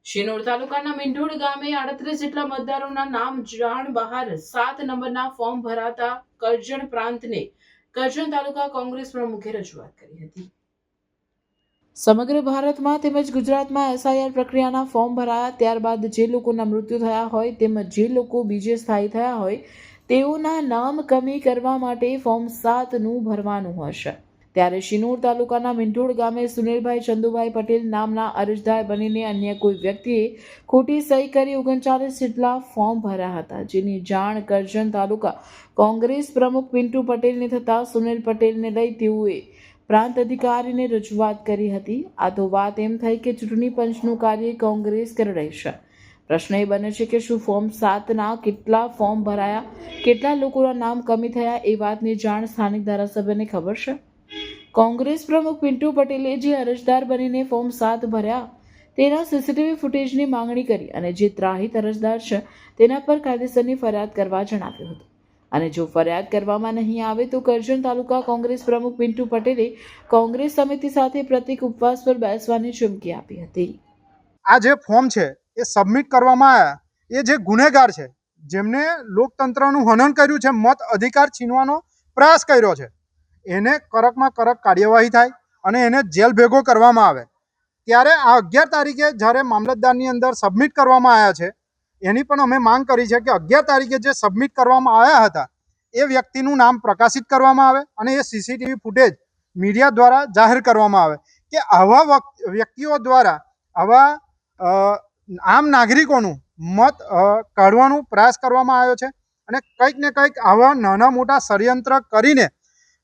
શિનોર તાલુકાના મીંઢોળ ગામે 38 જેટલા મતદારોના નામ જાણ બહાર 7 નંબરના ફોર્મ ભરાતા કરજણ પ્રાંતને કરજણ તાલુકા કોંગ્રેસ પ્રમુખે રજૂઆત કરી હતી. સમગ્ર ભારતમાં તેમજ ગુજરાતમાં એસઆઈઆર પ્રક્રિયાના ફોર્મ ભરાયા ત્યારબાદ જે લોકોના મૃત્યુ થયા હોય તેમજ જે લોકો બીજે સ્થાયી થયા હોય તેઓના નામ કમી કરવા માટે ફોર્મ 7નું ભરવાનું હશે. ત્યારે શિનોર તાલુકાના મીંઢોળ ગામે સુનિલભાઈ ચંદુભાઈ પટેલ નામના અરજદાર બનીને અન્ય કોઈ વ્યક્તિએ ખોટી સહી કરી 39 જેટલા ફોર્મ ભર્યા હતા, જેની જાણ કરજણ તાલુકા કોંગ્રેસ પ્રમુખ પિન્ટુ પટેલને થતાં સુનિલ પટેલને લઈ તેઓએ પ્રાંત અધિકારીને રજૂઆત કરી હતી. આ તો વાત એમ થઈ કે ચૂંટણી પંચનું કાર્ય કોંગ્રેસ કરી રહી છે. પ્રશ્ન એ બને છે કે શું ફોર્મ 7ના કેટલા ફોર્મ ભરાયા, કેટલા લોકોના નામ કમી થયા એ વાતની જાણ સ્થાનિક ધારાસભ્યને ખબર છે? કોંગ્રેસ પ્રમુખ પિન્ટુ પટેલે જે અરજદાર બનીને ફોર્મ 7 ભર્યા તેના સીસીટીવી ફૂટેજની માંગણી કરી અને જે ત્રાહિત અરજદાર છે તેના પર કાયદેસરની ફરિયાદ કરવા જણાવ્યું હતું. અને જો ફરિયાદ કરવામાં નહીં આવે તો કરજણ તાલુકા કોંગ્રેસ પ્રમુખ પિન્ટુ પટેલે કોંગ્રેસ સમિતિ સાથે પ્રતિક ઉપવાસ પર બેસવાની ચીમકી આપી હતી. આ જે ફોર્મ છે એ સબમિટ કરવામાં આવ્યા, એ જે ગુનેગાર છે, જેમને લોકતંત્રનું હનન કર્યું છે, મત અધિકાર છીનવાનો પ્રયાસ કર્યો છે, એને કડકમાં કડક કાર્યવાહી થાય અને એને જેલ ભેગો કરવામાં આવે. ત્યારે આ 11 તારીખે જ્યારે મામલતદારની અંદર સબમિટ કરવામાં આવ્યા છે, એની પણ અમે માંગ કરી છે કે 11 તારીખે જે સબમિટ કરવામાં આવ્યા હતા એ વ્યક્તિનું નામ પ્રકાશિત કરવામાં આવે અને એ સીસીટીવી ફૂટેજ મીડિયા દ્વારા જાહેર કરવામાં આવે કે આવા વ્યક્તિઓ દ્વારા આવા આમ નાગરિકોનું મત કાઢવાનો પ્રયાસ કરવામાં આવ્યો છે અને કંઈક ને કંઈક આવા નાના મોટા ષડયંત્ર કરીને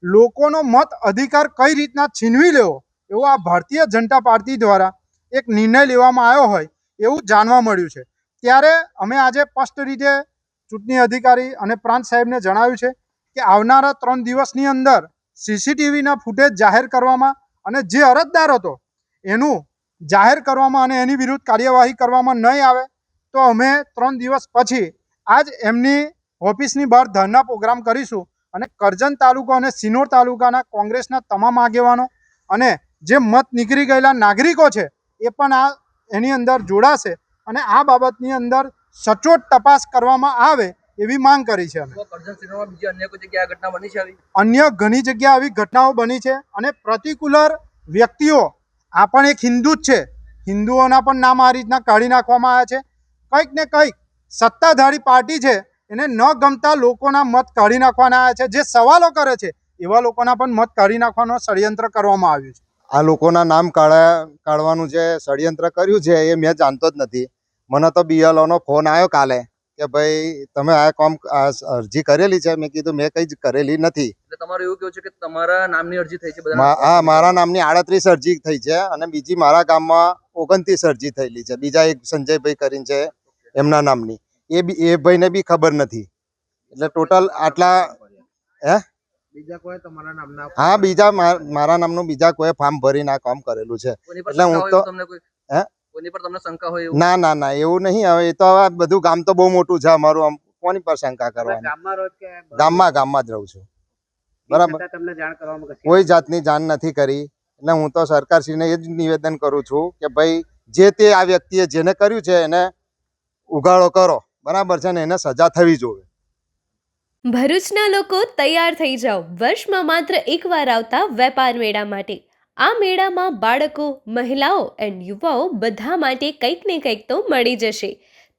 લોકોનો મત અધિકાર કઈ રીતના છીનવી લેવો એવો આ ભારતીય જનતા પાર્ટી દ્વારા એક નિર્ણય લેવામાં આવ્યો હોય એવું જાણવા મળ્યું છે. ત્યારે અમે આજે સ્પષ્ટ રીતે ચૂંટણી અધિકારી અને પ્રાંત સાહેબને જણાવ્યું છે કે આવનારા 3 દિવસની અંદર સીસીટીવીના ફૂટેજ જાહેર કરવામાં અને જે અરજદાર હતો એનું જાહેર કરવામાં અને એની વિરુદ્ધ કાર્યવાહી કરવામાં નહીં આવે તો અમે 3 દિવસ પછી આજ એમની ઓફિસની બહાર ધરના પ્રોગ્રામ કરીશું અને કરજણ તાલુકો અને શિનોર તાલુકાના કોંગ્રેસના તમામ આગેવાનો અને જે મત નીકળી ગયેલા નાગરિકો છે એ પણ આ એની અંદર જોડાશે અને આ બાબતની અંદર સચોટ તપાસ કરવામાં આવે એવી માંગ કરી છે. અન્ય ઘણી જગ્યાએ આવી ઘટનાઓ બની છે અને પર્ટિક્યુલર વ્યક્તિઓ, આ પણ એક હિન્દુ જ છે, હિન્દુઓના પણ નામ આ રીતના કાઢી નાખવામાં આવ્યા છે. કંઈક ને કંઈક સત્તાધારી પાર્ટી છે એને ન ગમતા લોકોના મત કાઢી નાખવાના આવ્યા છે. જે સવાલો કરે છે એવા લોકોના પણ મત કાઢી નાખવાનો ષડયંત્ર કરવામાં આવ્યું છે. આ લોકોના નામ કાઢવાનું જે ષડયંત્ર કર્યું છે એ મેં જાણતો જ નથી. મને તો BLOનો ફોન આવ્યો કાલે કે ભાઈ તમે આ કામ અરજી કરેલી છે. મેં કીધું મેં કંઈ જ કરેલી નથી. તમારું એવું કેવું છે કે તમારા નામની અરજી થઈ છે? હા, મારા નામની 38 અરજી થઈ છે અને બીજી મારા ગામમાં 29 અરજી થયેલી છે. બીજા એક સંજયભાઈ કરીને છે એમના નામની, એ ભાઈને બી ખબર નથી. એટલે ટોટલ આટલા બીજા કોઈ તમારા નામના? હા, બીજા મારા નામનું બીજા કોઈ ફોર્મ ભરીને આ કામ કરેલું છે. એટલે હું તો કોની પર તમને શંકા હોય? ના એવું નહીં. હવે એ તો હવે બધું ગામ તો બહુ મોટું છે અમારું, આમ કોની પર શંકા કરવાની? ગામમાં જ રહું છું. બરાબર, તમને જાણ કરવામાં કોઈ જાતની જાણ નથી કરી. એટલે હું તો સરકારશ્રીને એ જ નિવેદન કરું છું કે ભાઈ જે તે આ વ્યક્તિએ જેને કર્યું છે એને ઉગાડો કરો, બરાબર છે ને, એને સજા થવી જોઈએ. ભરૂચના લોકો તૈયાર થઈ જાઓ વર્ષમાં માત્ર એકવાર આવતા વેપાર મેળા માટે. આ મેળામાં બાળકો, મહિલાઓ એન્ડ યુવાઓ બધા માટે કંઈક ને કંઈક તો મળી જશે.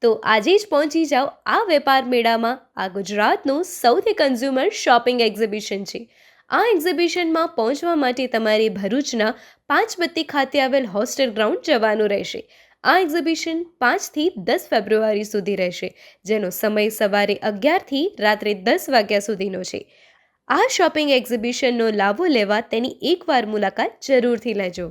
તો આજે જ પહોંચી જાઓ આ વેપાર મેળામાં. આ ગુજરાતનું સૌથી કન્ઝ્યુમર શોપિંગ એક્ઝિબિશન છે. આ એક્ઝિબિશનમાં પહોંચવા માટે તમારે ભરૂચના પાંચબત્તી ખાતે આવેલ હોસ્ટેલ ગ્રાઉન્ડ જવાનું રહેશે. આ એક્ઝિબિશન 5 થી 10 ફેબ્રુઆરી સુધી રહેશે, જેનો સમય સવારે 11 થી રાત્રે 10 વાગ્યા સુધીનો છે. આ શોપિંગ એક્ઝિબિશનનો લાભો લેવા તેની એકવાર મુલાકાત જરૂરથી લેજો.